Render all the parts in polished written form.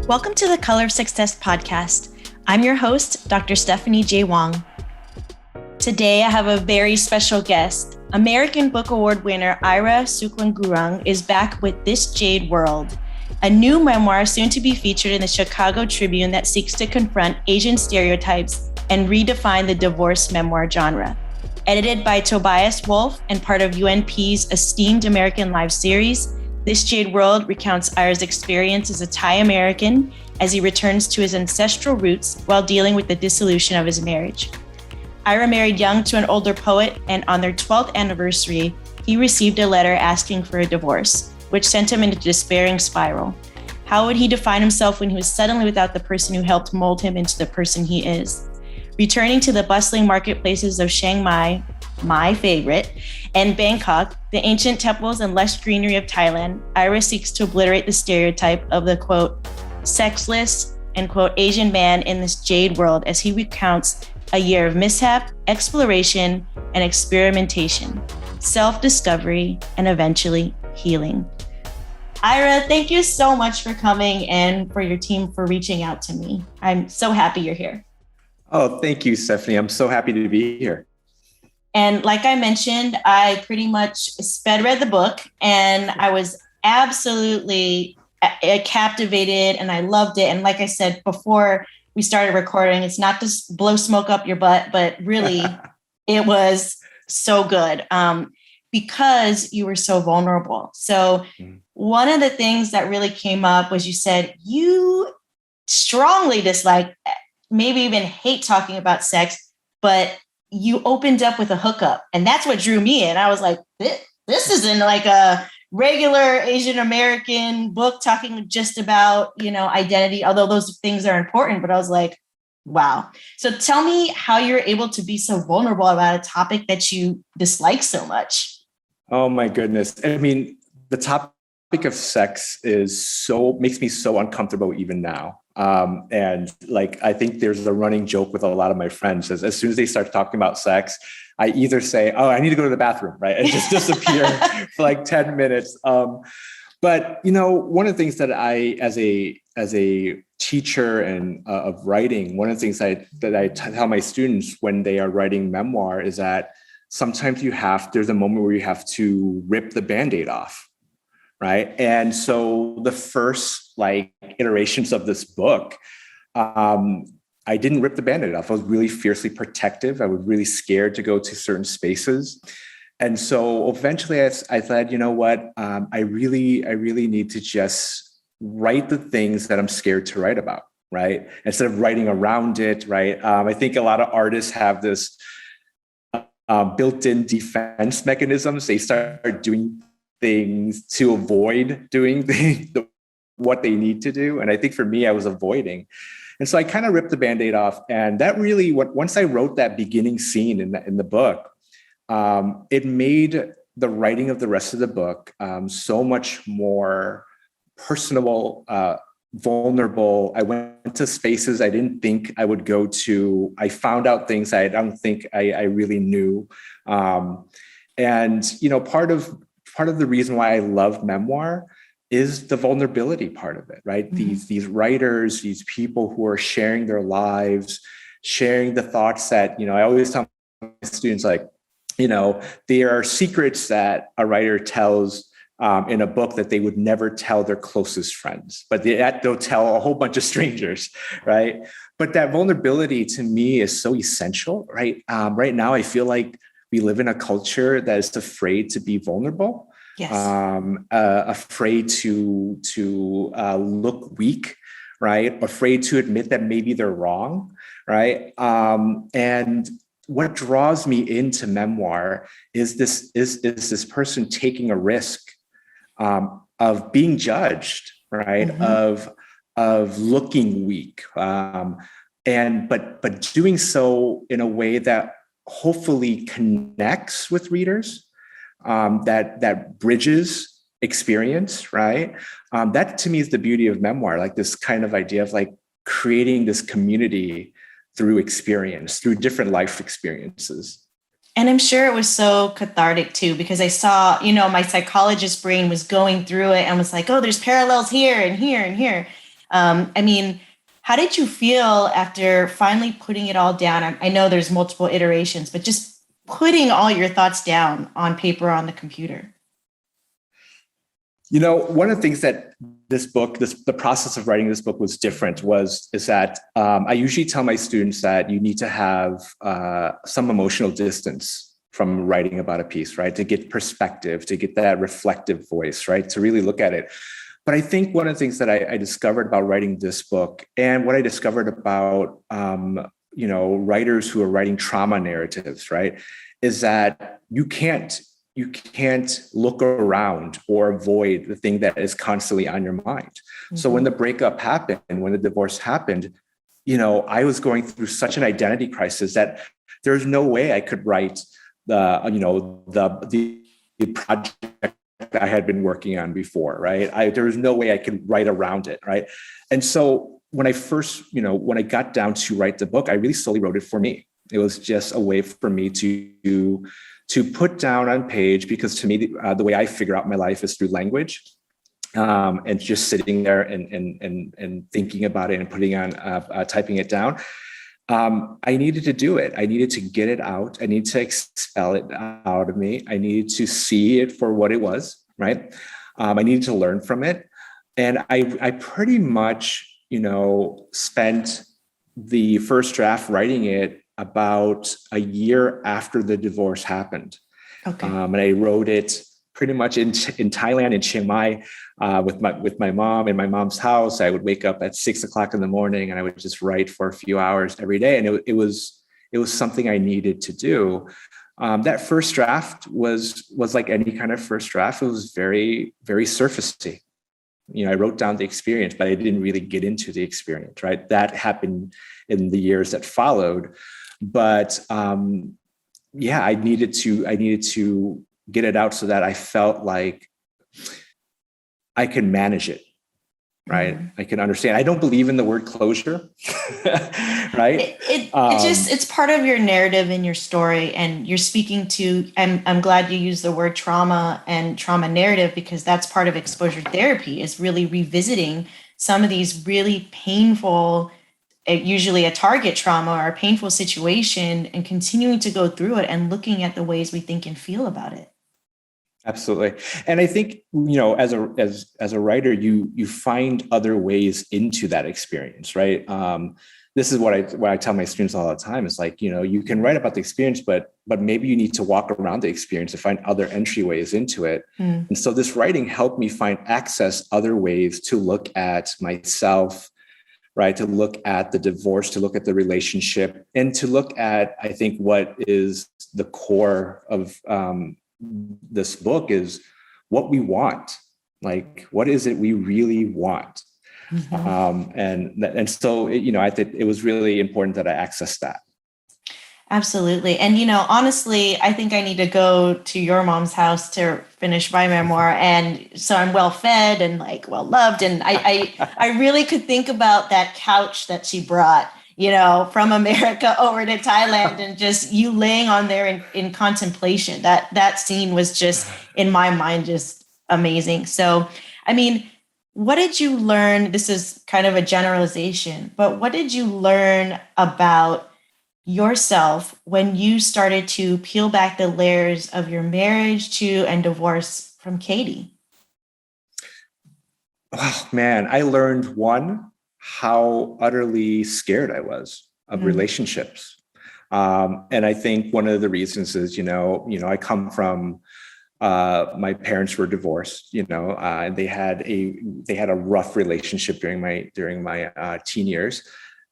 Welcome to the Color of Success podcast. I'm your host, Dr. Stephanie J. Wong. Today, I have a very special guest. American Book Award winner Ira Sukrungruang is back with This Jade World, a new memoir soon to be featured in the Chicago Tribune that seeks to confront Asian stereotypes and redefine the divorce memoir genre. Edited by Tobias Wolff and part of UNP's esteemed American Life series, This Jade World recounts Ira's experience as a Thai American as he returns to his ancestral roots while dealing with the dissolution of his marriage. Ira married young to an older poet, and on their 12th anniversary, he received a letter asking for a divorce, which sent him into a despairing spiral. How would he define himself when he was suddenly without the person who helped mold him into the person he is? Returning to the bustling marketplaces of Chiang Mai, my favorite, and Bangkok, the ancient temples and lush greenery of Thailand, Ira seeks to obliterate the stereotype of the, quote, sexless and, quote, Asian man in this jade world as he recounts a year of mishap, exploration, and experimentation, self-discovery, and eventually healing. Ira, thank you so much for coming and for your team for reaching out to me. I'm so happy you're here. Oh, thank you, Stephanie. I'm so happy to be here. And like I mentioned, I pretty much sped read the book and I was absolutely captivated and I loved it. And like I said, before we started recording, it's not just blow smoke up your butt, but really it was so good because you were so vulnerable. So one of the things that really came up was you said you strongly dislike, maybe even hate talking about sex, but you opened up with a hookup, and that's what drew me in. I was like, this isn't like a regular Asian American book talking just about, identity, although those things are important, but I was like, wow. So tell me how you're able to be so vulnerable about a topic that you dislike so much. Oh my goodness. I mean, the topic of sex makes me so uncomfortable even now. And I think there's a running joke with a lot of my friends as soon as they start talking about sex, I either say, oh, I need to go to the bathroom, right? And just disappear for like 10 minutes. But one of the things that I, as a teacher and of writing, one of the things that I tell my students when they are writing memoir is that sometimes there's a moment where you have to rip the Band-Aid off. Right. And so the first iterations of this book, I didn't rip the Band-Aid off. I was really fiercely protective. I was really scared to go to certain spaces. And so eventually I said, you know what, I really need to just write the things that I'm scared to write about. Right. Instead of writing around it. Right. I think a lot of artists have this built-in defense mechanisms. They start doing things to avoid doing what they need to do. And I think for me, I was avoiding. And so I kind of ripped the Band-Aid off. And that really, once I wrote that beginning scene in the book, it made the writing of the rest of the book so much more personable, vulnerable. I went to spaces I didn't think I would go to. I found out things I don't think I really knew. And part of the reason why I love memoir is the vulnerability part of it, right? Mm-hmm. These writers, these people who are sharing their lives, sharing the thoughts that, I always tell my students, there are secrets that a writer tells in a book that they would never tell their closest friends, but they'll tell a whole bunch of strangers, right? But that vulnerability to me is so essential, right? Right now, I feel like we live in a culture that is afraid to be vulnerable. Yes. Afraid to look weak, right? Afraid to admit that maybe they're wrong, right? And what draws me into memoir is this person taking a risk of being judged, right? Mm-hmm. Of looking weak, but doing so in a way that hopefully connects with readers. That bridges experience, right? That to me is the beauty of memoir, this kind of idea of creating this community through experience, through different life experiences. And I'm sure it was so cathartic too, because I saw, my psychologist brain was going through it and was like, oh, there's parallels here and here and here. I mean, how did you feel after finally putting it all down? I know there's multiple iterations, but just putting all your thoughts down on paper or on the computer? One of the things that the process of writing this book was different is that I usually tell my students that you need to have some emotional distance from writing about a piece, right? To get perspective, to get that reflective voice, right? To really look at it. But I think one of the things that I discovered about writing this book, and what I discovered about writers who are writing trauma narratives, right, is that you can't look around or avoid the thing that is constantly on your mind. Mm-hmm. So when the breakup happened, when the divorce happened, I was going through such an identity crisis that there's no way I could write the project that I had been working on before, right? There was no way I could write around it, right? And so when I got down to write the book, I really slowly wrote it for me. It was just a way for me to put down on page, because to me, the way I figure out my life is through language, and just sitting there and thinking about it and putting on, typing it down. I needed to do it. I needed to get it out. I needed to expel it out of me. I needed to see it for what it was, right? I needed to learn from it. And I pretty much, spent the first draft writing it about a year after the divorce happened. Okay. And I wrote it pretty much in Thailand, in Chiang Mai, with my mom in my mom's house. I would wake up at 6 o'clock in the morning and I would just write for a few hours every day. And it was something I needed to do. That first draft was like any kind of first draft. It was very, very surfacey. I wrote down the experience, but I didn't really get into the experience, right? That happened in the years that followed. But I needed to get it out so that I felt like I can manage it, right? Mm-hmm. I can understand. I don't believe in the word closure, right? It's part of your narrative and your story, and you're speaking to, and I'm glad you used the word trauma and trauma narrative, because that's part of exposure therapy, is really revisiting some of these really painful, usually a target trauma or a painful situation, and continuing to go through it and looking at the ways we think and feel about it. Absolutely. And I think, as a writer, you find other ways into that experience, right? This is what I tell my students all the time. It's like, you can write about the experience, but maybe you need to walk around the experience to find other entryways into it. And so this writing helped me access other ways to look at myself, right? To look at the divorce, to look at the relationship, and to look at, I think, what is the core of this book is what we want. Like, what is it we really want? Mm-hmm. And so, I think it was really important that I accessed that. Absolutely. And, honestly, I think I need to go to your mom's house to finish my memoir. And so I'm well fed and well loved. And I really could think about that couch that she brought, from America over to Thailand, and just you laying on there in contemplation. That scene was just, in my mind, just amazing. So, I mean, what did you learn? This is kind of a generalization, but what did you learn about yourself when you started to peel back the layers of your marriage to and divorce from Katie? Oh, man, I learned how utterly scared I was of relationships. And I think one of the reasons is, I come from, my parents were divorced, and they had a rough relationship during my teen years.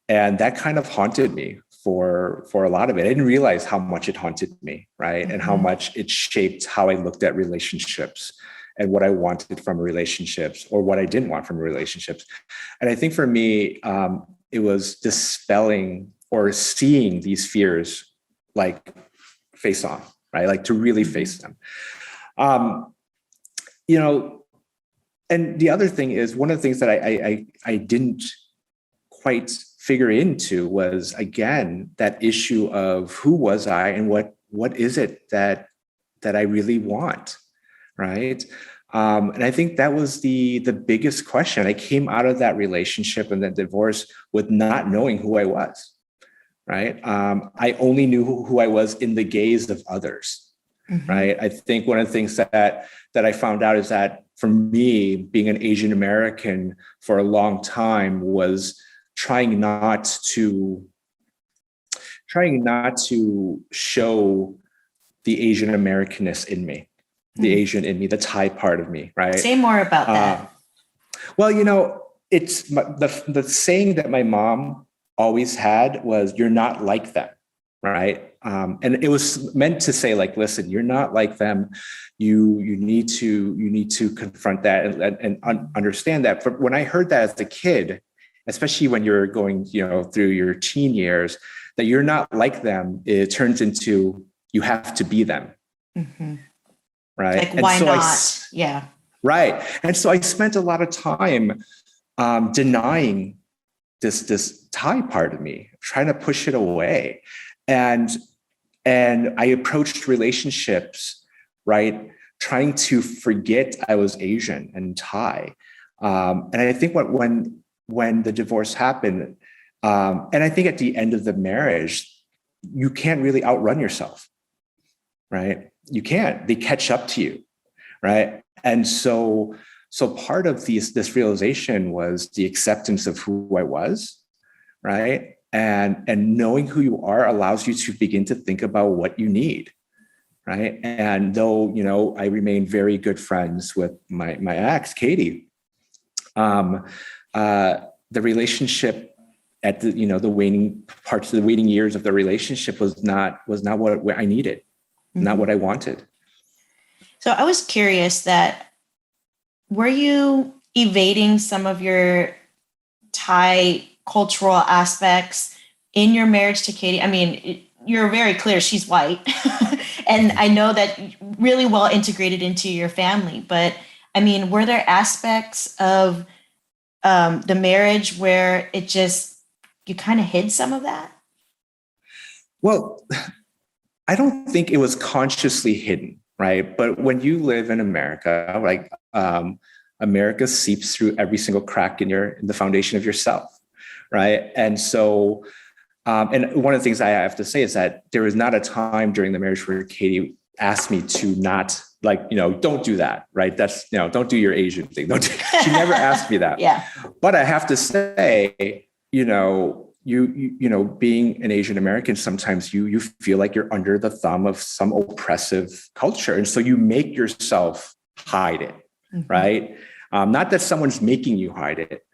And that kind of haunted me for a lot of it. I didn't realize how much it haunted me, right? Mm-hmm. And how much it shaped how I looked at relationships and what I wanted from relationships or what I didn't want from relationships. And I think for me, it was dispelling or seeing these fears face on, right? To really face them. And the other thing is, one of the things that I didn't quite figure into was, again, that issue of who was I and what is it that I really want, right? And I think that was the biggest question. I came out of that relationship and that divorce with not knowing who I was, right? I only knew who I was in the gaze of others, right? I think one of the things that I found out is that for me, being an Asian American for a long time was trying not to show the Asian Americanness in me, the Asian in me, the Thai part of me, right? Say more about that. Well, it's the saying that my mom always had was, "You're not like them," right? And it was meant to say, like, listen, you're not like them. You need to confront that and understand that. But when I heard that as a kid, especially when you're going, through your teen years, that you're not like them, it turns into you have to be them, right? Like, and why so not? Yeah, right. And so I spent a lot of time denying this Thai part of me, trying to push it away. And I approached relationships, right, trying to forget I was Asian and Thai. And I think when the divorce happened, and I think at the end of the marriage, you can't really outrun yourself, right? You can't. They catch up to you, right? And so part of this realization was the acceptance of who I was, right? And knowing who you are allows you to begin to think about what you need, right? And though, I remain very good friends with my ex, Katie, the relationship at the waning parts of the waiting years of the relationship was not what I needed, not what I wanted. So I was curious were you evading some of your Thai cultural aspects in your marriage to Katie? I mean, you're very clear she's white, and I know that really well integrated into your family. But I mean, were there aspects of the marriage where you kind of hid some of that? Well, I don't think it was consciously hidden, right? But when you live in America, like America seeps through every single crack in the foundation of yourself, right? And so, and one of the things I have to say is that there was not a time during the marriage where Katie asked me to not, don't do that, right? That's, don't do your Asian thing. She never asked me that. Yeah. But I have to say, being an Asian American, sometimes you feel like you're under the thumb of some oppressive culture. And so you make yourself hide it, right? Not that someone's making you hide it,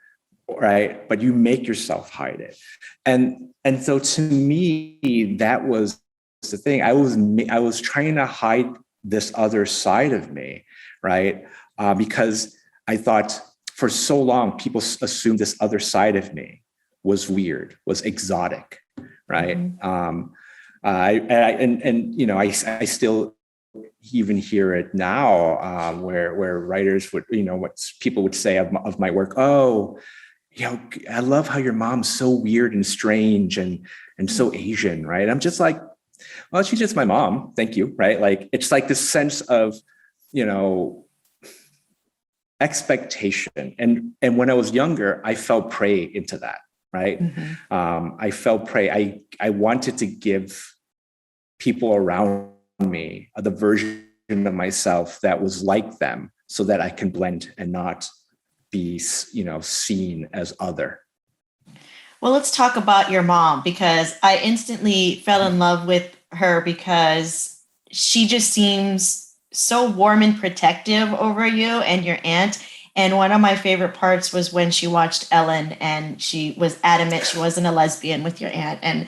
right? But you make yourself hide it. And so to me, that was the thing. I was trying to hide this other side of me, right? Because I thought for so long, people assumed this other side of me was weird, was exotic, right? I still even hear it now, where writers would, what people would say of my work. Oh, I love how your mom's so weird and strange and so Asian, right? I'm just like, well, she's just my mom. Thank you, right? Like, it's like this sense of, expectation. And when I was younger, I fell prey into that, right? I fell prey. I wanted to give people around me the version of myself that was like them so that I can blend and not be, seen as other. Well, let's talk about your mom, because I instantly fell in love with her because she just seems so warm and protective over you and your aunt. And one of my favorite parts was when she watched Ellen and she was adamant she wasn't a lesbian with your aunt. And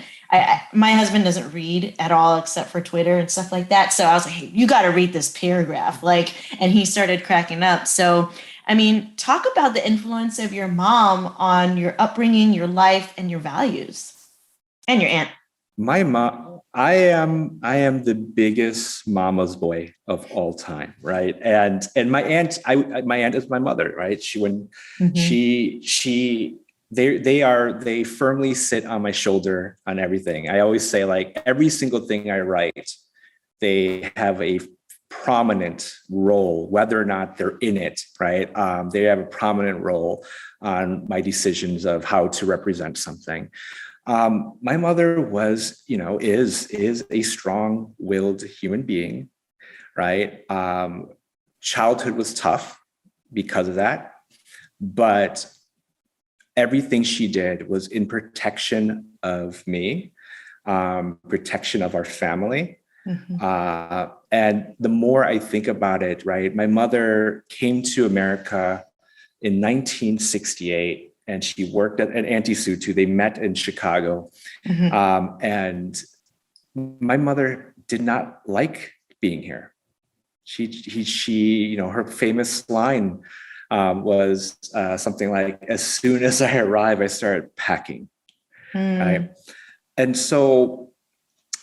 my husband doesn't read at all except for Twitter and stuff like that. So I was like, hey, you got to read this paragraph. And he started cracking up. So, I mean, talk about the influence of your mom on your upbringing, your life, and your values, and your aunt. My mom, I am the biggest mama's boy of all time, right? And my aunt, my aunt is my mother, right? They firmly sit on my shoulder on everything. I always say, like, every single thing I write, they have a prominent role, whether or not they're in it, right? They have a prominent role on my decisions of how to represent something. My mother was, is a strong-willed human being, right? Childhood was tough because of that, but everything she did was in protection of me, protection of our family. Mm-hmm. And the more I think about it, right, my mother came to America in 1968, and she worked at Auntie Sue too. They met in Chicago. Mm-hmm. And my mother did not like being here. She, her famous line was something like, "As soon as I arrive, I start packing." Right. And so,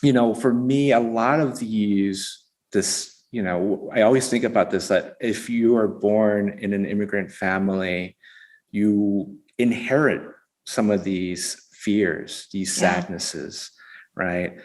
for me, a lot of this, I always think about this, that if you are born in an immigrant family, you inherit some of these fears, these sadnesses, right?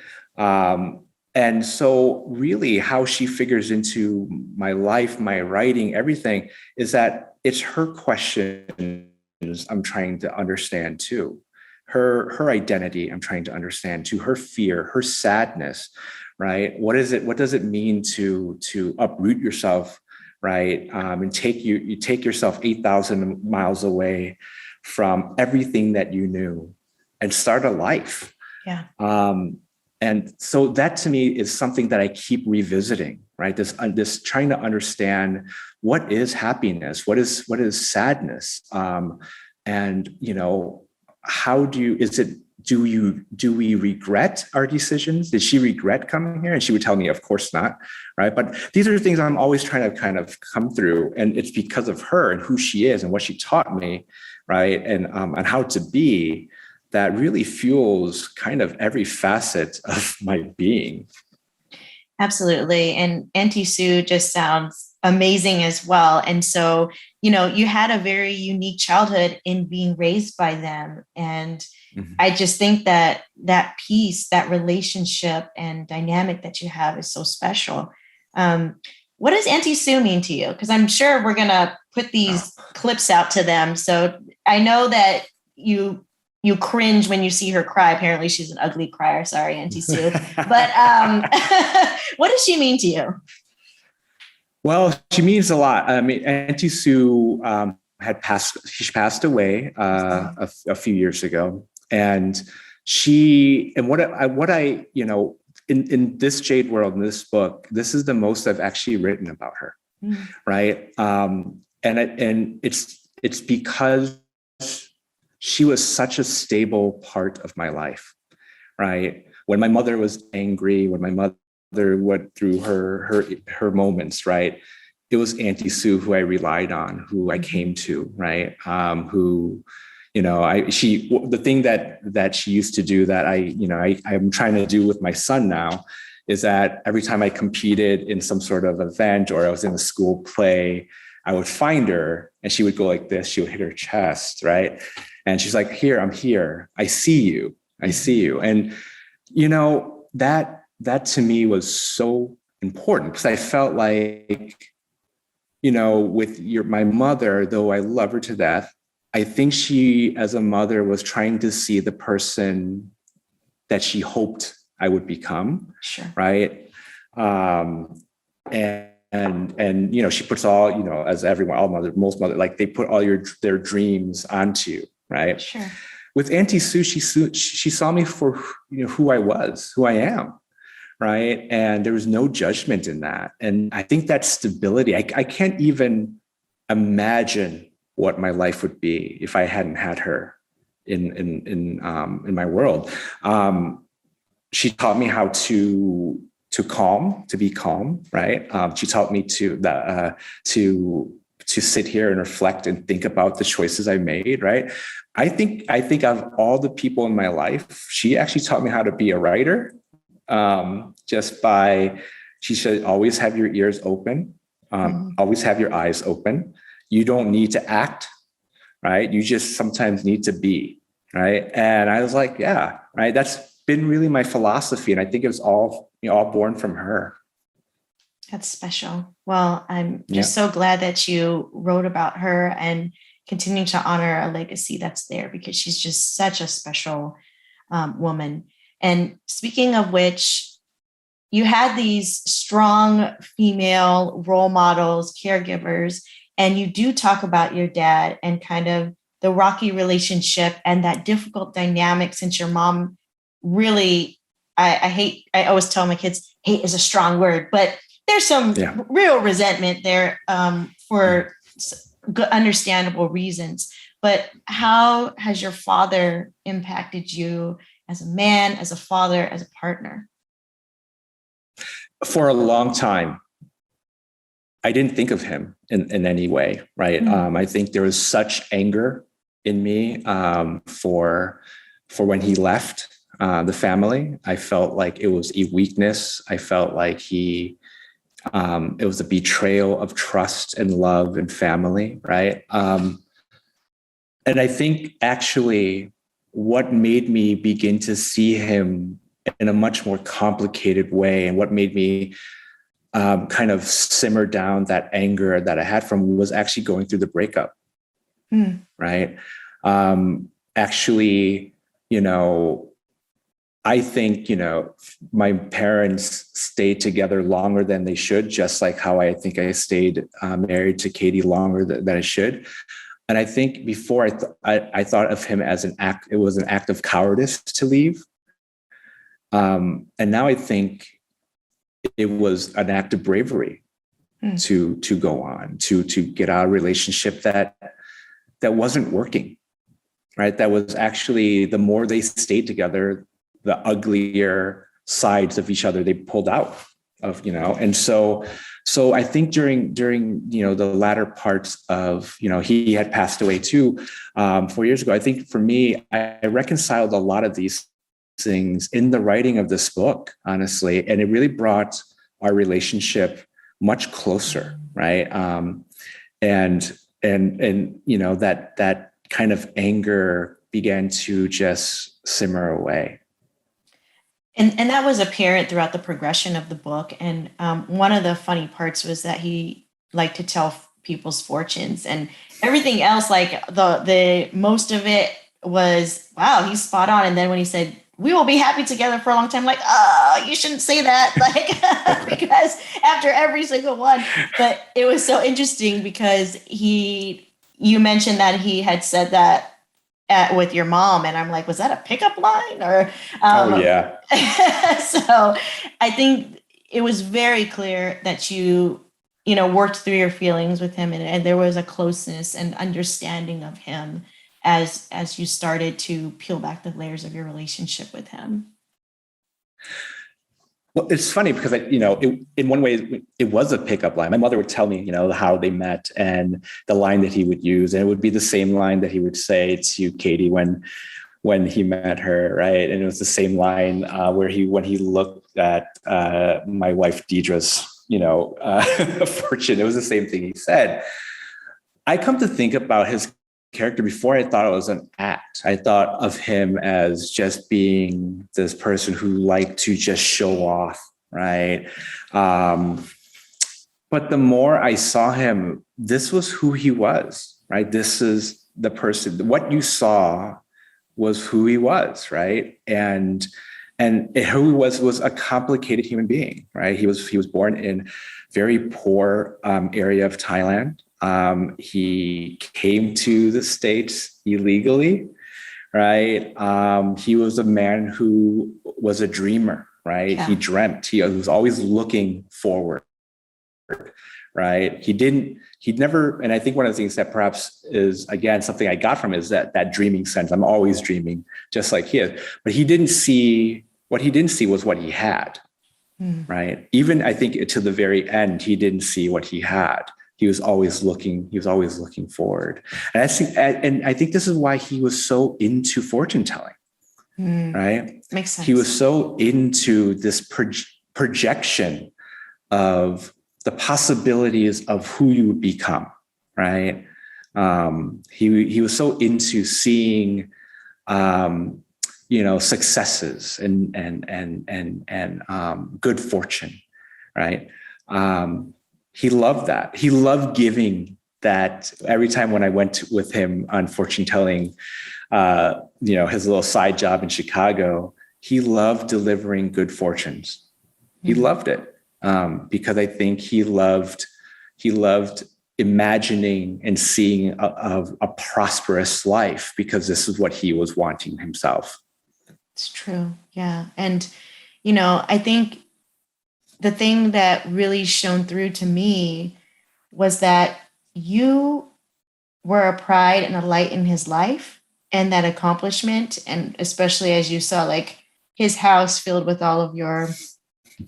And so really how she figures into my life, my writing, everything, is that it's her questions I'm trying to understand too. Her identity I'm trying to understand too, her fear, her sadness, right? What does it mean to uproot yourself, right? And you take yourself 8,000 miles away from everything that you knew and start a life. Yeah. And so that to me is something that I keep revisiting, right? This trying to understand what is happiness, what is sadness, and how do we regret our decisions? Did she regret coming here? And she would tell me, of course not, right? But these are things I'm always trying to kind of come through, and it's because of her and who she is and what she taught me, right? And how to be. That really fuels kind of every facet of my being. Absolutely. And Auntie Sue just sounds amazing as well. And so, you had a very unique childhood in being raised by them. And mm-hmm. I just think that piece, that relationship and dynamic that you have is so special. What does Auntie Sue mean to you? Because I'm sure we're going to put these clips out to them. So I know that you cringe when you see her cry. Apparently she's an ugly crier. Sorry, Auntie Sue. But what does she mean to you? Well, she means a lot. I mean, Auntie Sue she passed away a few years ago. And what I in This Jade World, in this book, this is the most I've actually written about her. Right. And it's because she was such a stable part of my life, right? When my mother was angry, when my mother went through her moments, right? It was Auntie Sue who I relied on, who I came to, right? The thing that she used to do that I'm trying to do with my son now is that every time I competed in some sort of event or I was in a school play, I would find her and she would go like this. She would hit her chest, right? And she's like, "Here, I'm here. I see you. I see you." And, that to me was so important because I felt like, with my mother, though I love her to death, I think she, as a mother, was trying to see the person that she hoped I would become. Sure. Right. And she puts all, as everyone, most mother, like they put all their dreams onto you. Right. Sure. With Auntie Sue, she saw me for who I was, who I am. Right. And there was no judgment in that. And I think that stability, I can't even imagine what my life would be if I hadn't had her in my world. She taught me how to be calm. Right. She taught me to sit here and reflect and think about the choices I made, right? I think of all the people in my life, she actually taught me how to be a writer. She said, always have your ears open, always have your eyes open. You don't need to act, right? You just sometimes need to be, right? And I was like, yeah, right. That's been really my philosophy. And I think it was all born from her. That's special. Well, I'm just so glad that you wrote about her and continue to honor a legacy that's there, because she's just such a special woman. And speaking of which, you had these strong female role models, caregivers, and you do talk about your dad and kind of the rocky relationship and that difficult dynamic, since your mom really, I always tell my kids, hate is a strong word, but there's some real resentment there for good, understandable reasons. But how has your father impacted you as a man, as a father, as a partner? For a long time, I didn't think of him in any way, right? I think there was such anger in me for when he left the family. I felt like it was a weakness. I felt like it was a betrayal of trust and love and family, right? And I think actually what made me begin to see him in a much more complicated way, and what made me kind of simmer down that anger that I had from him, was actually going through the breakup, right? Actually, I think, my parents stayed together longer than they should, just like how I think I stayed married to Katie longer than I should. And I think before I thought of him as it was an act of cowardice to leave. And now I think it was an act of bravery to go on, to get out of a relationship that wasn't working, right? That was actually, the more they stayed together, the uglier sides of each other they pulled out of, and so I think during the latter parts of, he had passed away too 4 years ago. I think for me, I reconciled a lot of these things in the writing of this book, honestly, and it really brought our relationship much closer, right? And that kind of anger began to just simmer away. And that was apparent throughout the progression of the book. And one of the funny parts was that he liked to tell people's fortunes, and everything else, like the most of it was, wow, he's spot on. And then when he said, we will be happy together for a long time, like, oh, you shouldn't say that, like, because after every single one. But it was so interesting because you mentioned that he had said that with your mom, and I'm like, was that a pickup line or? Oh yeah. So I think it was very clear that you worked through your feelings with him, and there was a closeness and understanding of him as you started to peel back the layers of your relationship with him. Well, it's funny because in one way it was a pickup line. My mother would tell me, how they met and the line that he would use, and it would be the same line that he would say to Katie when he met her, right? And it was the same line when he looked at my wife Deidre's, fortune. It was the same thing he said. I come to think about his character, before I thought it was an act. I thought of him as just being this person who liked to just show off, right? But the more I saw him, this was who he was, right? This is the person. What you saw was who he was, right? And who he was a complicated human being, right? He was born in very poor area of Thailand. He came to the States illegally, right? He was a man who was a dreamer, right? Yeah. He dreamt. He was always looking forward, right? He'd never, and I think one of the things that perhaps is, again, something I got from is that dreaming sense. I'm always dreaming, just like he is. But what he didn't see was what he had, right? Even I think to the very end, he didn't see what he had. He was always looking forward. And I think this is why he was so into fortune telling, right? Makes sense. He was so into this projection of the possibilities of who you would become, right? He was so into seeing, successes and good fortune, right? he loved that. He loved giving that. Every time when I went with him on fortune telling, his little side job in Chicago, he loved delivering good fortunes. He loved it because I think he loved imagining and seeing a prosperous life, because this is what he was wanting himself. It's true. Yeah. And, I think the thing that really shone through to me was that you were a pride and a light in his life, and that accomplishment. And especially as you saw, like, his house filled with all of your,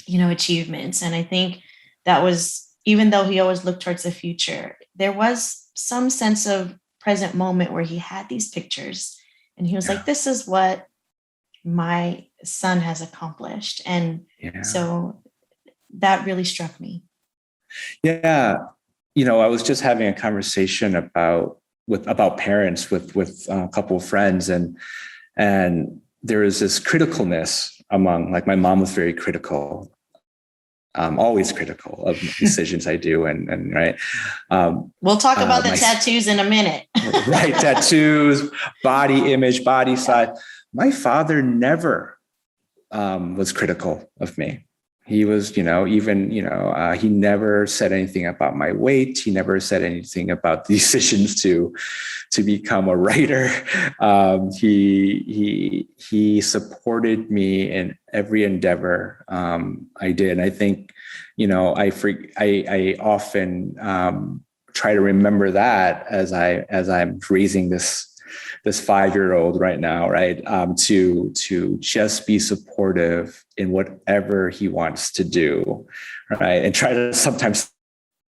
achievements. And I think that was, even though he always looked towards the future, there was some sense of present moment where he had these pictures and he was like, this is what my son has accomplished. And so that really struck me. Yeah. I was just having a conversation about parents with a couple of friends, and there is this criticalness among, like, my mom was very critical. Always critical of decisions I do. And right. We'll talk about the tattoos in a minute. Right. Tattoos, body image, body size. My father never was critical of me. He was, he never said anything about my weight. He never said anything about decisions to become a writer. He supported me in every endeavor I did. And I think, I often try to remember that as I'm raising this 5-year-old right now, right? To just be supportive in whatever he wants to do, right? And try to sometimes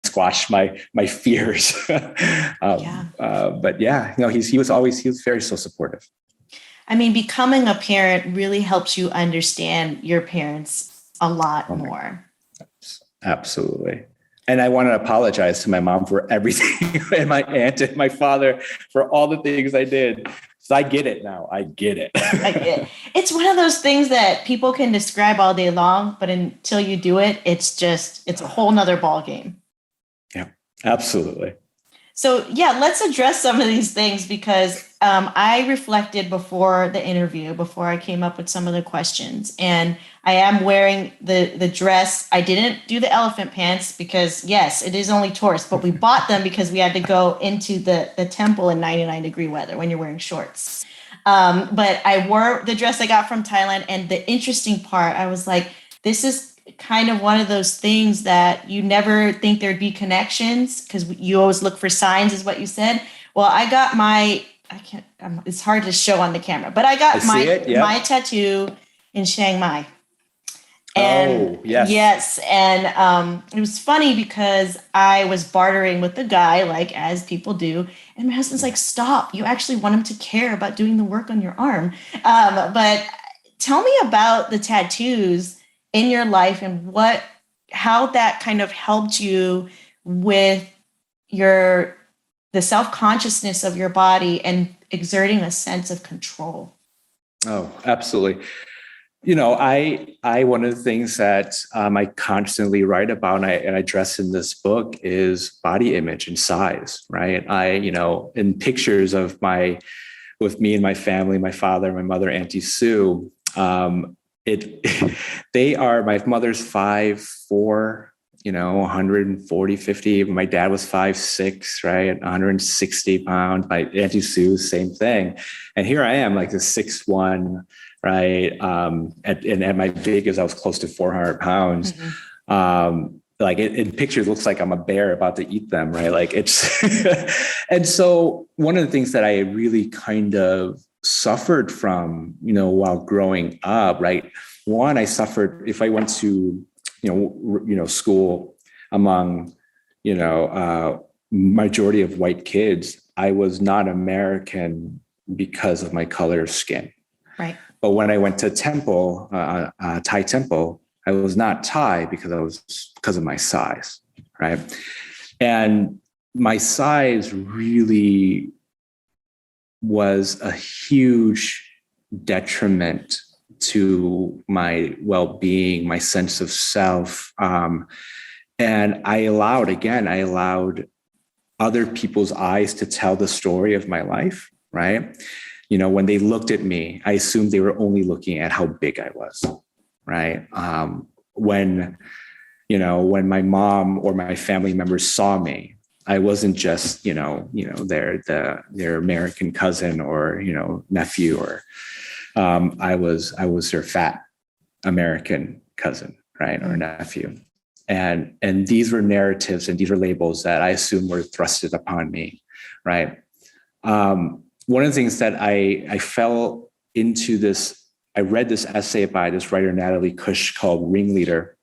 squash my fears. But he was very so supportive. I mean, becoming a parent really helps you understand your parents a lot more. Absolutely. And I want to apologize to my mom for everything, and my aunt and my father for all the things I did. So I get it now. I get it. It's one of those things that people can describe all day long, but until you do it, it's a whole nother ball game. Yeah, absolutely. So let's address some of these things, because I reflected before the interview, before I came up with some of the questions, and I am wearing the dress. I didn't do the elephant pants because, yes, it is only tourist, but we bought them because we had to go into the temple in 99-degree weather when you're wearing shorts. But I wore the dress I got from Thailand, and the interesting part, I was like, this is kind of one of those things that you never think there'd be connections, because you always look for signs, is what you said. Well, I got it's hard to show on the camera, but I got my tattoo in Chiang Mai. And yes. And it was funny because I was bartering with the guy, like as people do. And my husband's like, stop, you actually want him to care about doing the work on your arm. But tell me about the tattoos in your life and how that kind of helped you with the self-consciousness of your body and exerting a sense of control. Oh, absolutely. I one of the things that I constantly write about and I address in this book is body image and size, right? In pictures of with me and my family, my father, my mother, Auntie Sue, my mother's 5'4", 140, 50. My dad was 5'6", right? 160 pounds. My Auntie Sue, same thing. And here I am, like this 6'1", right? And at my biggest, I was close to 400 pounds. Mm-hmm. Like in pictures, it looks like I'm a bear about to eat them, right? Like it's, and so one of the things that I really kind of suffered from, while growing up, right? One, I suffered if I went to, school among, majority of white kids, I was not American because of my color of skin. Right. But when I went to temple, Thai temple, I was not Thai because of my size, right? And my size really was a huge detriment to my well-being, my sense of self. And I allowed other people's eyes to tell the story of my life, right? You know, when they looked at me, I assumed they were only looking at how big I was, right? When my mom or my family members saw me, I wasn't just, their American cousin or, nephew, or I was their fat American cousin, right? Or nephew. And these were narratives and these were labels that I assume were thrusted upon me, right? One of the things that I fell into this, I read this essay by this writer, Natalie Kush, called Ringleader.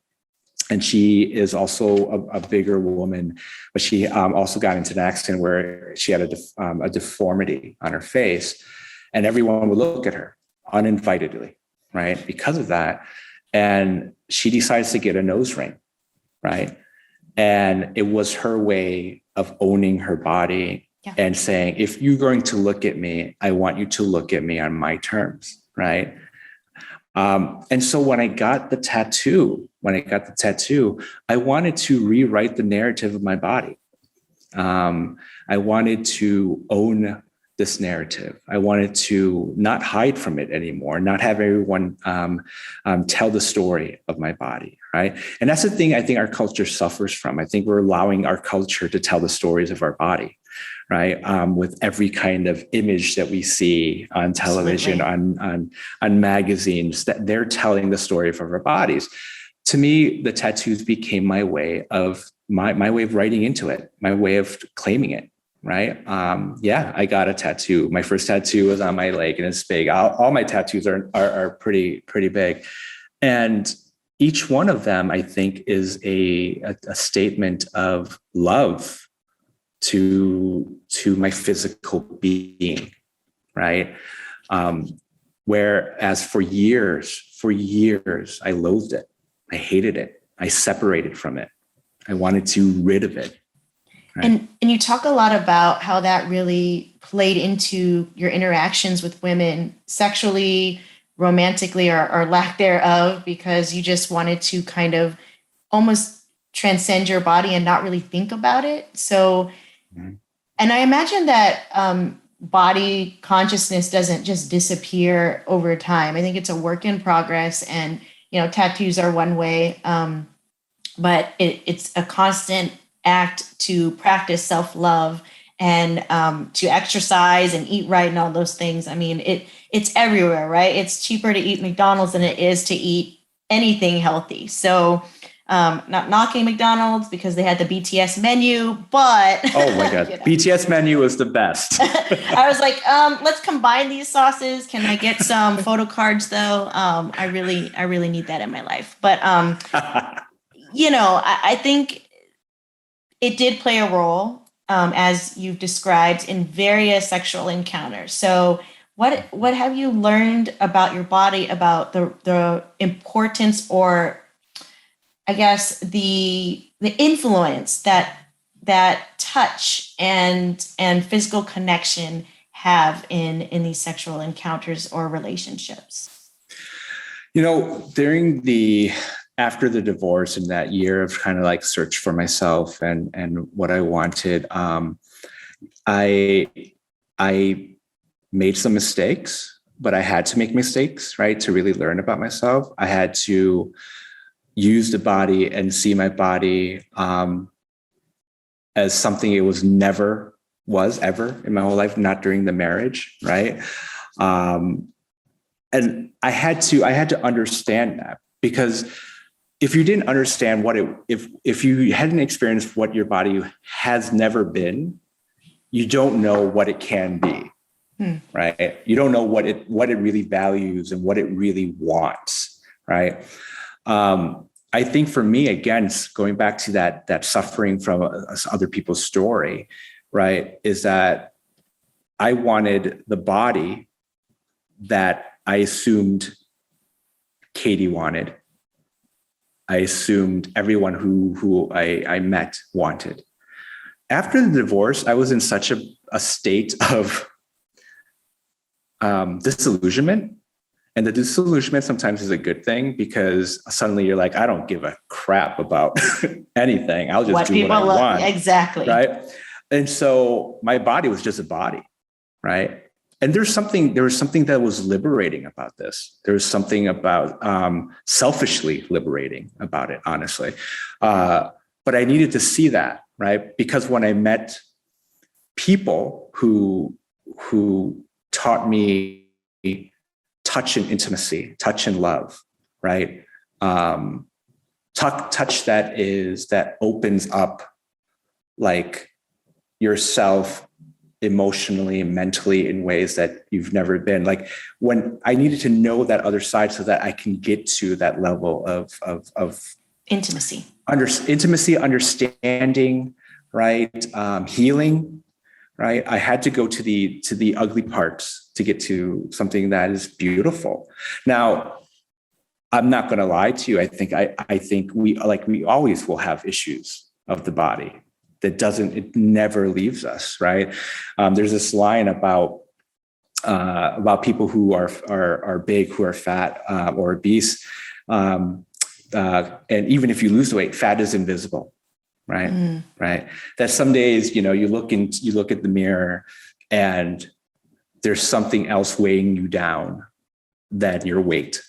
And she is also a bigger woman, but she also got into an accident where she had a deformity on her face, and everyone would look at her uninvitedly, right? Because of that. And she decides to get a nose ring, right? And it was her way of owning her body and saying, if you're going to look at me, I want you to look at me on my terms, right? And so when I got the tattoo, I wanted to rewrite the narrative of my body. I wanted to own this narrative. I wanted to not hide from it anymore, not have everyone tell the story of my body, right? And that's the thing I think our culture suffers from. I think we're allowing our culture to tell the stories of our body, right? With every kind of image that we see on television, on magazines, that they're telling the story of our bodies. To me, the tattoos became my way of writing into it, my way of claiming it. Right. I got a tattoo. My first tattoo was on my leg and it's big. All my tattoos are pretty big. And each one of them, I think, is a statement of love to my physical being. Right. Whereas for years, I loathed it. I hated it. I separated from it. I wanted to rid of it. Right. And you talk a lot about how that really played into your interactions with women sexually, romantically, or lack thereof, because you just wanted to kind of almost transcend your body and not really think about it. So, and I imagine that body consciousness doesn't just disappear over time. I think it's a work in progress, and tattoos are one way, but it's a constant act to practice self-love and to exercise and eat right and all those things. I mean, it's everywhere, right? It's cheaper to eat McDonald's than it is to eat anything healthy. So not knocking McDonald's because they had the BTS menu, but oh my God, BTS menu is the best. I was like, let's combine these sauces. Can I get some photo cards though? I really need that in my life. But I think it did play a role, as you've described, in various sexual encounters. So what have you learned about your body, about the importance, or I guess the influence that touch and physical connection have in these sexual encounters or relationships? After the divorce and that year of kind of like search for myself and what I wanted, I made some mistakes, but I had to make mistakes, right? To really learn about myself. I had to use the body and see my body as something it was never was ever in my whole life, not during the marriage, right? And I had to understand that, because if you didn't understand if you hadn't experienced what your body has never been, you don't know what it can be, right? You don't know what it really values and what it really wants, right? I think for me, again, going back to that suffering from other people's story, right, is that I wanted the body that I assumed Katie wanted. I assumed everyone who I met wanted. After the divorce, I was in such a state of disillusionment And the disillusionment sometimes is a good thing, because suddenly you're like, I don't give a crap about anything. I'll just do what I want. Exactly. Right. And so my body was just a body. Right. And there was something that was liberating about this. There was something about selfishly liberating about it, honestly. But I needed to see that, right? Because when I met people who taught me touch and intimacy, touch and love, right? Touch that opens up like yourself emotionally and mentally in ways that you've never been. Like, when I needed to know that other side so that I can get to that level of intimacy, understanding, right? Healing, right? I had to go to the ugly parts to get to something that is beautiful. Now, I'm not going to lie to you. I think we always will have issues of the body. It never leaves us, right? There's this line about people who are big, who are fat or obese, and even if you lose the weight, fat is invisible, right? Right. That some days, you look at the mirror and there's something else weighing you down than your weight,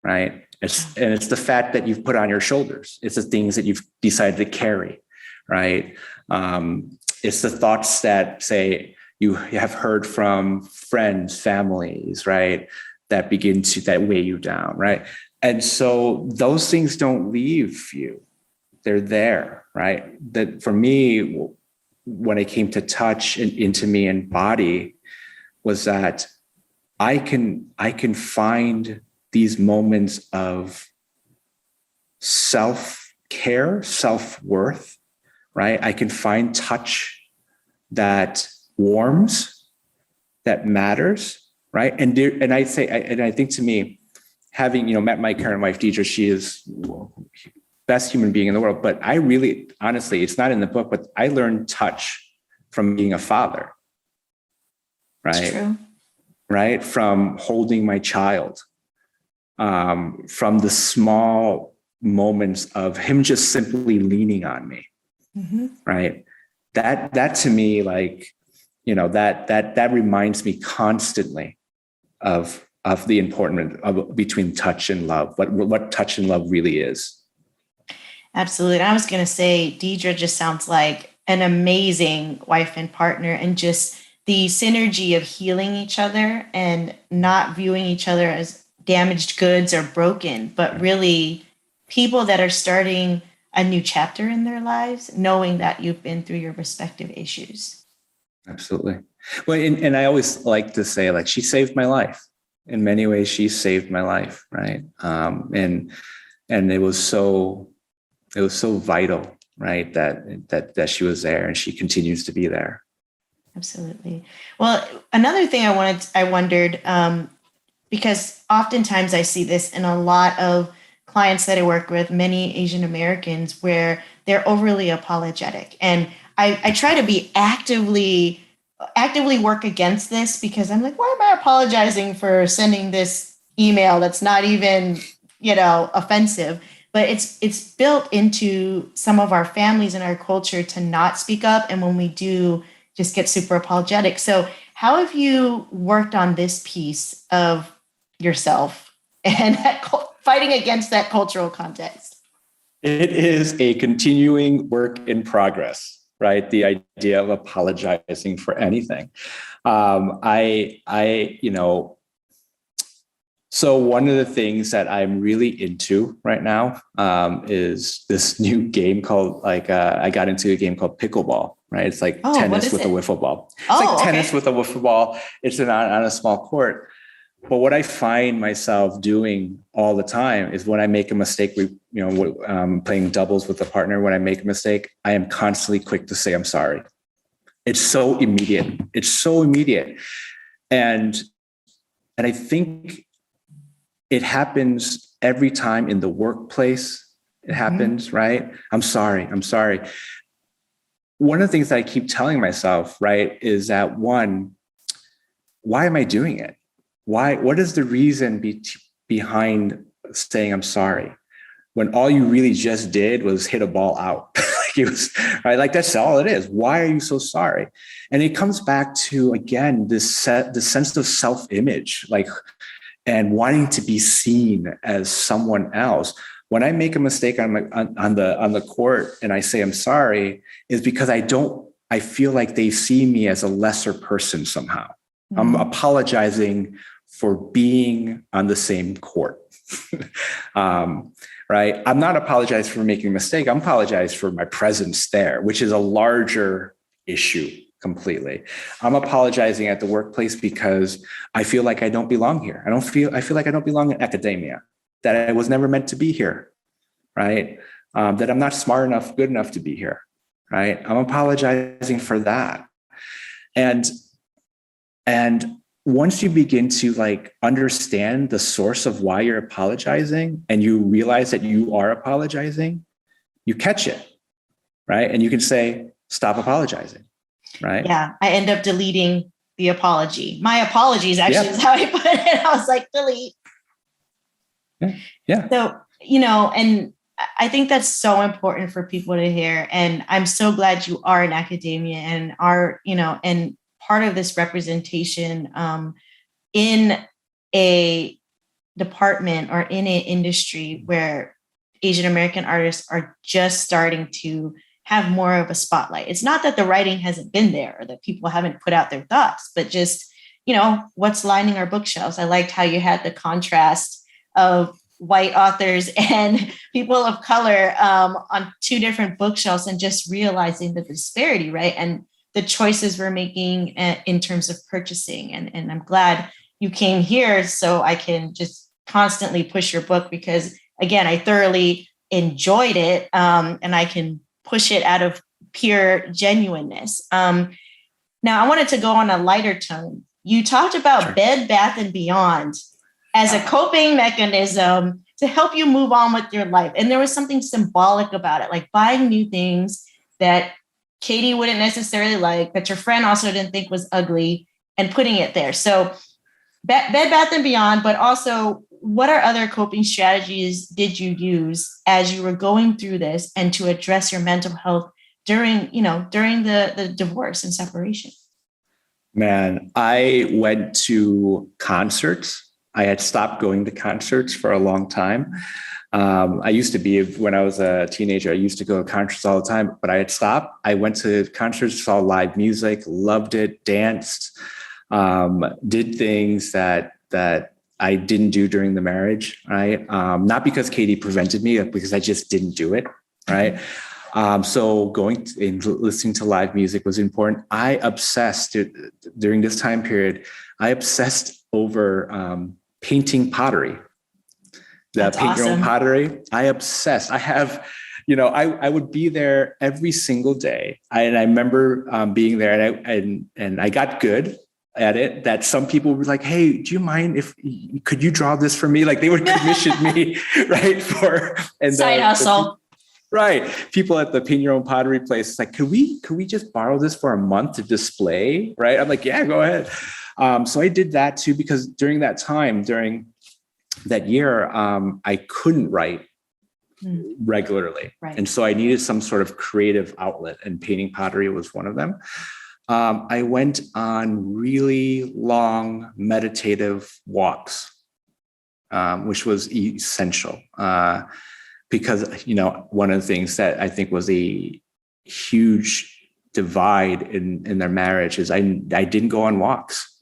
right? It's the fat that you've put on your shoulders. It's the things that you've decided to carry. Right. It's the thoughts that say you have heard from friends, families, right, that weigh you down. Right. And so those things don't leave you. They're there. Right. That for me, when it came to touch and intimacy and body, was that I can find these moments of self-care, self-worth. Right? I can find touch that warms, that matters, right? And I think to me, having met my current wife, Deidre, she is best human being in the world. But I really, honestly, it's not in the book, but I learned touch from being a father, right? It's true. Right? From holding my child, from the small moments of him just simply leaning on me. Mm-hmm. Right. That to me, like, that reminds me constantly of the importance of between touch and love, what touch and love really is. Absolutely. And I was going to say, Deidre just sounds like an amazing wife and partner, and just the synergy of healing each other and not viewing each other as damaged goods or broken, but really people that are starting a new chapter in their lives, knowing that you've been through your respective issues. Absolutely. Well, and I always like to say, like, she saved my life. In many ways, she saved my life, right? And it was so vital, right? That she was there, and she continues to be there. Absolutely. Well, another thing I wondered, because oftentimes I see this in a lot of clients that I work with, many Asian Americans, where they're overly apologetic. And I try to be actively work against this, because I'm like, why am I apologizing for sending this email that's not even, offensive? But it's built into some of our families and our culture to not speak up. And when we do, just get super apologetic. So how have you worked on this piece of yourself and fighting against that cultural context? It is a continuing work in progress, right? The idea of apologizing for anything. So one of the things that I'm really into right now is this new game called, I got into a game called pickleball, right? It's like tennis with a wiffle ball. It's tennis with a wiffle ball. It's on a small court. But what I find myself doing all the time is when I make a mistake, playing doubles with a partner, when I make a mistake, I am constantly quick to say, I'm sorry. It's so immediate. And I think it happens every time in the workplace. It happens, right? I'm sorry. One of the things that I keep telling myself, right, is that one, why am I doing it? what is the reason behind saying I'm sorry when all you really just did was hit a ball out? Like it was, right? Like that's all it is. Why are you so sorry? And it comes back to, again, the sense of self-image, like, and wanting to be seen as someone else. When I make a mistake on the court and I say I'm sorry, is because I feel like they see me as a lesser person somehow. Mm-hmm. I'm apologizing for being on the same court. Right? I'm not apologizing for making a mistake. I'm apologizing for my presence there, which is a larger issue completely. I'm apologizing at the workplace because I feel like I don't belong here. I feel like I don't belong in academia, that I was never meant to be here, right? That I'm not smart enough, good enough to be here, right? I'm apologizing for that. And once you begin to like understand the source of why you're apologizing and you realize that you are apologizing, you catch it, right? And you can say, stop apologizing, right? Yeah, I end up deleting the apology. My apologies actually is how I put it. I was like, delete. Yeah. So, and I think that's so important for people to hear. And I'm so glad you are in academia and are, and part of this representation in a department or in an industry where Asian American artists are just starting to have more of a spotlight. It's not that the writing hasn't been there or that people haven't put out their thoughts, but just, what's lining our bookshelves. I liked how you had the contrast of white authors and people of color on two different bookshelves and just realizing the disparity, right? And the choices we're making in terms of purchasing. And I'm glad you came here so I can just constantly push your book because, again, I thoroughly enjoyed it and I can push it out of pure genuineness. Now, I wanted to go on a lighter tone. You talked about Bed Bath & Beyond as a coping mechanism to help you move on with your life. And there was something symbolic about it, like buying new things that Katie wouldn't necessarily like, that your friend also didn't think was ugly, and putting it there. So Bed Bath & Beyond, but also what are other coping strategies did you use as you were going through this and to address your mental health during the divorce and separation? Man, I went to concerts. I had stopped going to concerts for a long time. I used to be, when I was a teenager, I used to go to concerts all the time, but I had stopped. I went to concerts, saw live music, loved it, danced, did things that I didn't do during the marriage, right? Not because Katie prevented me, but because I just didn't do it, right? So going and listening to live music was important. I obsessed during this time period. I obsessed over painting pottery. Paint awesome. Your own pottery. I obsessed. I have, I would be there every single day. I remember being there, and I got good at it. That some people were like, "Hey, do you mind could you draw this for me?" Like they would commission me, right? Side hustle. Right. People at the Paint Your Own Pottery place, like, could we just borrow this for a month to display? Right. I'm like, yeah, go ahead. So I did that too, because during that time, during that year, I couldn't write regularly. Right. And so I needed some sort of creative outlet, and painting pottery was one of them. I went on really long meditative walks, which was essential. Because, one of the things that I think was a huge divide in their marriage is I didn't go on walks,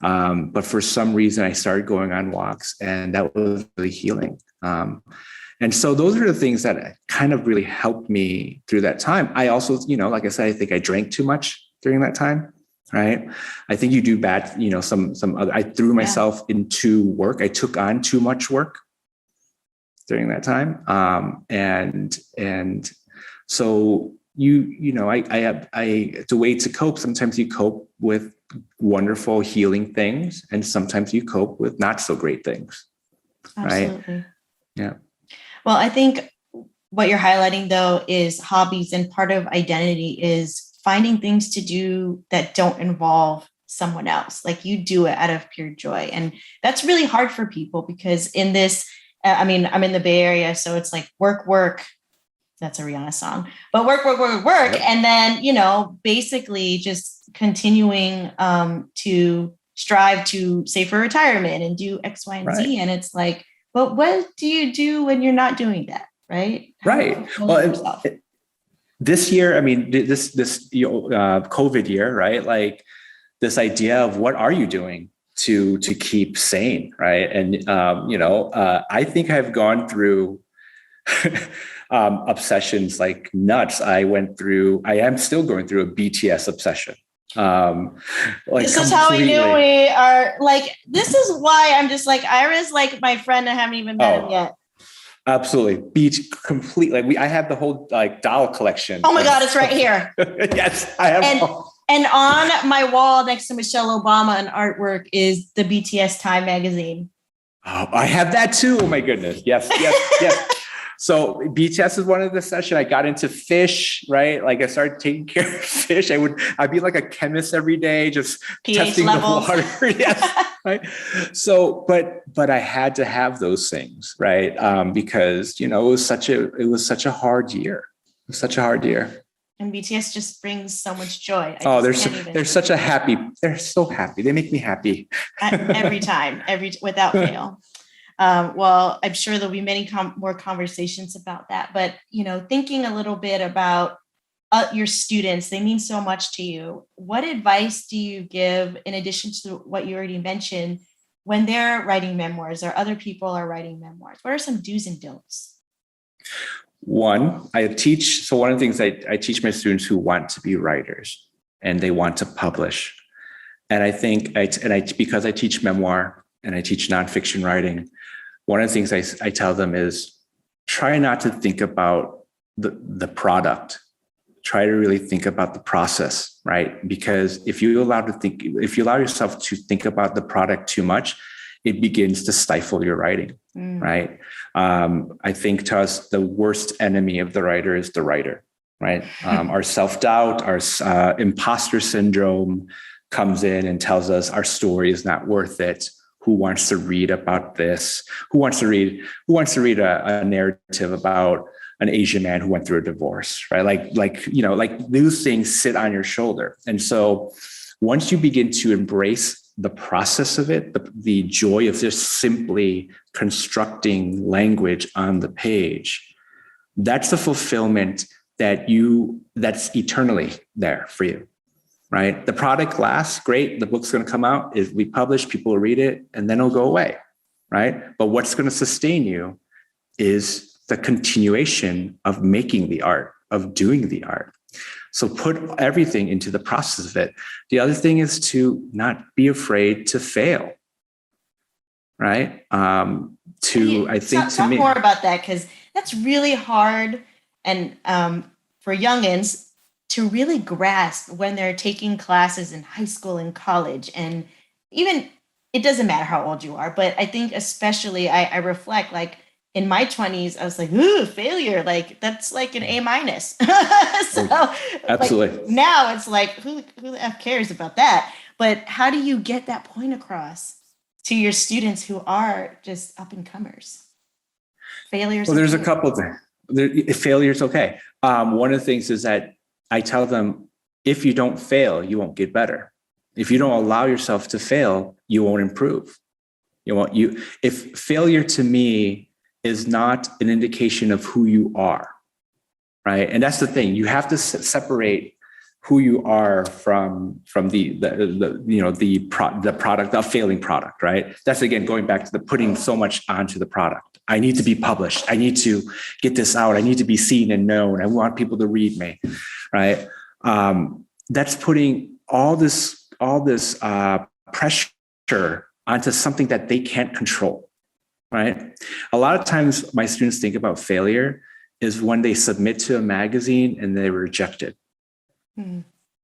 but for some reason I started going on walks, and that was really healing. And so those are the things that kind of really helped me through that time. I also, like I said, I think I drank too much during that time. Right. I think you do bad, some other, I threw myself into work. I took on too much work during that time. And so it's a way to cope. Sometimes you cope with wonderful healing things, and sometimes you cope with not so great things. Absolutely. Right. Yeah. Well, I think what you're highlighting though is hobbies, and part of identity is finding things to do that don't involve someone else. Like you do it out of pure joy. And that's really hard for people because in this, I'm in the Bay Area, so it's like work. That's a Rihanna song, but work. Yep. And then, basically just continuing to strive to save for retirement and do X, Y, and Z. And it's like, but what do you do when you're not doing that? Right. Right. Well, this year, this COVID year, right? Like this idea of what are you doing to keep sane, right? And I think I've gone through obsessions like nuts. I am still going through a BTS obsession. This is how we knew we are like. This is why I'm just like Ira's like my friend. I haven't even met him yet. Absolutely. Beach completely. I have the whole like doll collection. Oh my God, it's right here. Yes, I have. And on my wall next to Michelle Obama, an artwork is the BTS Time magazine. Oh, I have that too. Oh my goodness. Yes. So BTS is one of the sessions. I got into fish, right? Like I started taking care of fish. I'd be like a chemist every day, just pH testing levels. The water. Yes. Right. So, but I had to have those things, right? Because it was such a hard year. It was such a hard year. And BTS just brings so much joy. They're so happy. They make me happy every time, without fail. Well, I'm sure there'll be many more conversations about that, but, thinking a little bit about your students, they mean so much to you. What advice do you give in addition to what you already mentioned when they're writing memoirs or other people are writing memoirs? What are some do's and don'ts? One, I teach. So one of the things I teach my students who want to be writers and they want to publish. And I think because I teach memoir and I teach nonfiction writing, one of the things I tell them is try not to think about the product. Try to really think about the process, right? Because if you allow yourself to think about the product too much, it begins to stifle your writing, right? I think to us, the worst enemy of the writer is the writer, right? Our self-doubt, our imposter syndrome comes in and tells us our story is not worth it. Who wants to read about this? Who wants to read a narrative about an Asian man who went through a divorce, right? Like those things sit on your shoulder. And so once you begin to embrace the process of it, the joy of just simply constructing language on the page, that's the fulfillment that's eternally there for you, right? The product lasts, great. The book's going to come out. If we publish, people will read it, and then it'll go away, right? But what's going to sustain you is the continuation of making the art, of doing the art. So put everything into the process of it. The other thing is to not be afraid to fail, right? Talk more about that, because that's really hard, and for youngins to really grasp when they're taking classes in high school and college, and even it doesn't matter how old you are, but I think especially I reflect like. In my 20s, I was like, ooh, failure. Like, that's like an A-. So absolutely. Like, now it's like, who the F cares about that? But how do you get that point across to your students who are just up and comers? Failures. Well, there's a couple of things. Failure's okay. One of the things is that I tell them, if you don't fail, you won't get better. If you don't allow yourself to fail, you won't improve. If failure to me is not an indication of who you are, right? And that's the thing. You have to separate who you are from the product, the failing product, right? That's again going back to the putting so much onto the product. I need to be published. I need to get this out. I need to be seen and known. I want people to read me, right? That's putting all this pressure onto something that they can't control. Right. A lot of times my students think about failure is when they submit to a magazine and they're rejected.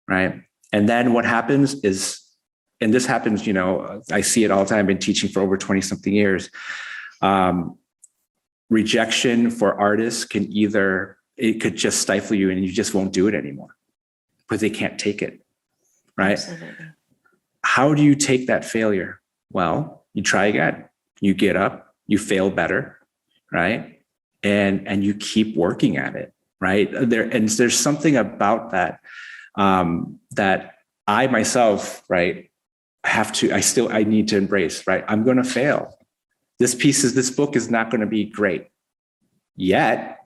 Right. And then what happens is, and this happens, I see it all the time. I've been teaching for over 20 something years. Rejection for artists it could just stifle you and you just won't do it anymore because they can't take it. Right. Absolutely. how do you take that failure? Well, you try again. You get up, you fail better, right? And you keep working at it, right? There's something about that that I myself, right, I need to embrace, right? I'm going to fail. This book is not going to be great yet,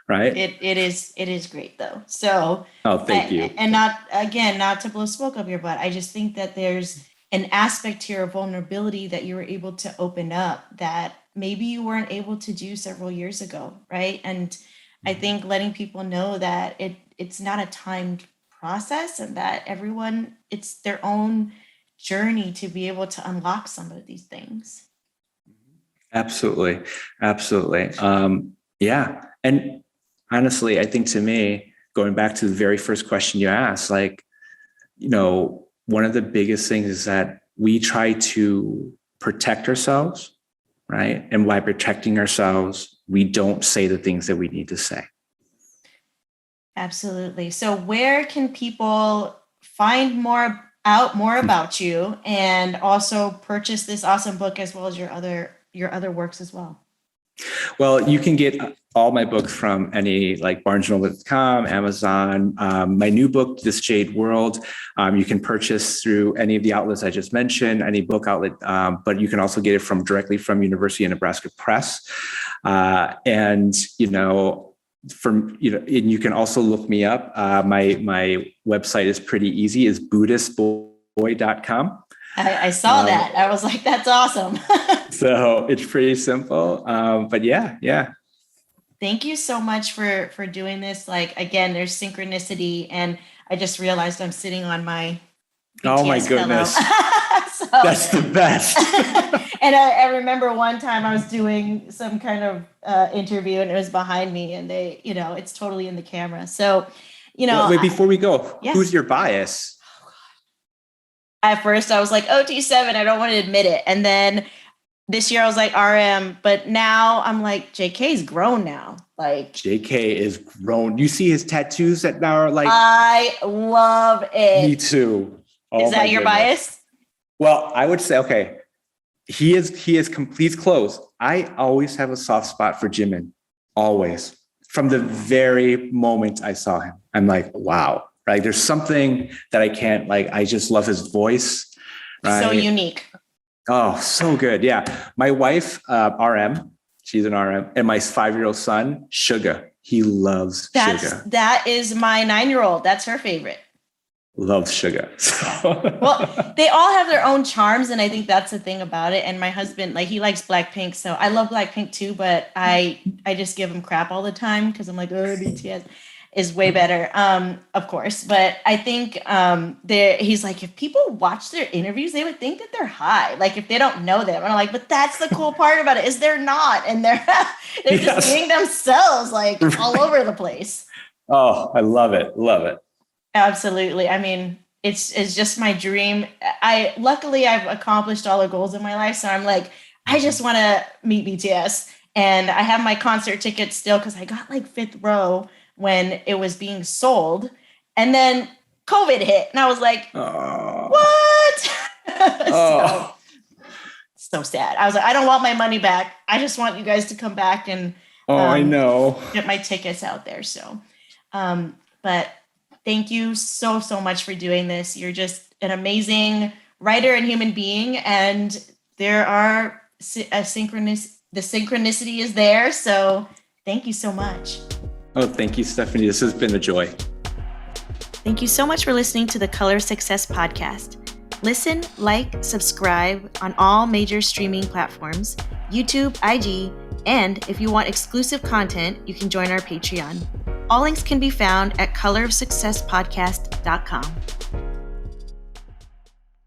right? It is great though. So, thank you. And not to blow smoke up your butt. I just think that there's an aspect here of vulnerability that you were able to open up that maybe you weren't able to do several years ago, right? And I think letting people know that it's not a timed process and that it's their own journey to be able to unlock some of these things. Absolutely. Yeah. And honestly, I think to me, going back to the very first question you asked, like, one of the biggest things is that we try to protect ourselves, right? And by protecting ourselves, we don't say the things that we need to say. Absolutely. So where can people find more about you and also purchase this awesome book as well as your other works as well? Well, you can get all my books from any like barnesandnoble.com, Amazon. My new book, This Jade World, you can purchase through any of the outlets I just mentioned, any book outlet, but you can also get it directly from University of Nebraska Press. And you can also look me up. My website is pretty easy. It's buddhistboy.com. I saw that. I was like, that's awesome. So it's pretty simple. But yeah. Thank you so much for doing this. Like, again, there's synchronicity. And I just realized I'm sitting on my BTS oh my goodness. So, that's the best. And I remember one time I was doing some kind of interview and it was behind me and they, it's totally in the camera. So, Wait, before we go, Who's your bias? At first I was like, OT7, I don't want to admit it. And then this year I was like RM, but now I'm like, JK's grown now. Like JK is grown. You see his tattoos that now are like, I love it. Me too. Is that your bias? Well, I would say, okay, he's clothes. I always have a soft spot for Jimin. Always. From the very moment I saw him, I'm like, wow. Right. There's something that I can't I just love his voice. Right? So unique. Oh, so good. Yeah. My wife, RM, she's an RM, and my 5-year-old son, Sugar. He loves Sugar. That is my 9-year-old. That's her favorite. Loves Sugar. Well, they all have their own charms. And I think that's the thing about it. And my husband, he likes Blackpink. So I love Blackpink too, but I just give him crap all the time because I'm like, oh, BTS is way better, of course. But I think he's like, if people watch their interviews, they would think that they're high. Like if they don't know them. And I'm like, but that's the cool part about it is they're not. And they're just being themselves all over the place. Oh, I love it. Love it. Absolutely. I mean, it's just my dream. Luckily I've accomplished all the goals in my life. So I'm like, I just want to meet BTS. And I have my concert tickets still because I got 5th row when it was being sold. And then COVID hit. And I was like, what? So sad. I was like, I don't want my money back. I just want you guys to come back and I know. Get my tickets out there. So, but thank you so much for doing this. You're just an amazing writer and human being. And there are the synchronicity is there. So thank you so much. Oh, thank you, Stephanie. This has been a joy. Thank you so much for listening to the Color Success podcast. Listen, subscribe on all major streaming platforms, YouTube, IG, and if you want exclusive content, you can join our Patreon. All links can be found at colorofsuccesspodcast.com.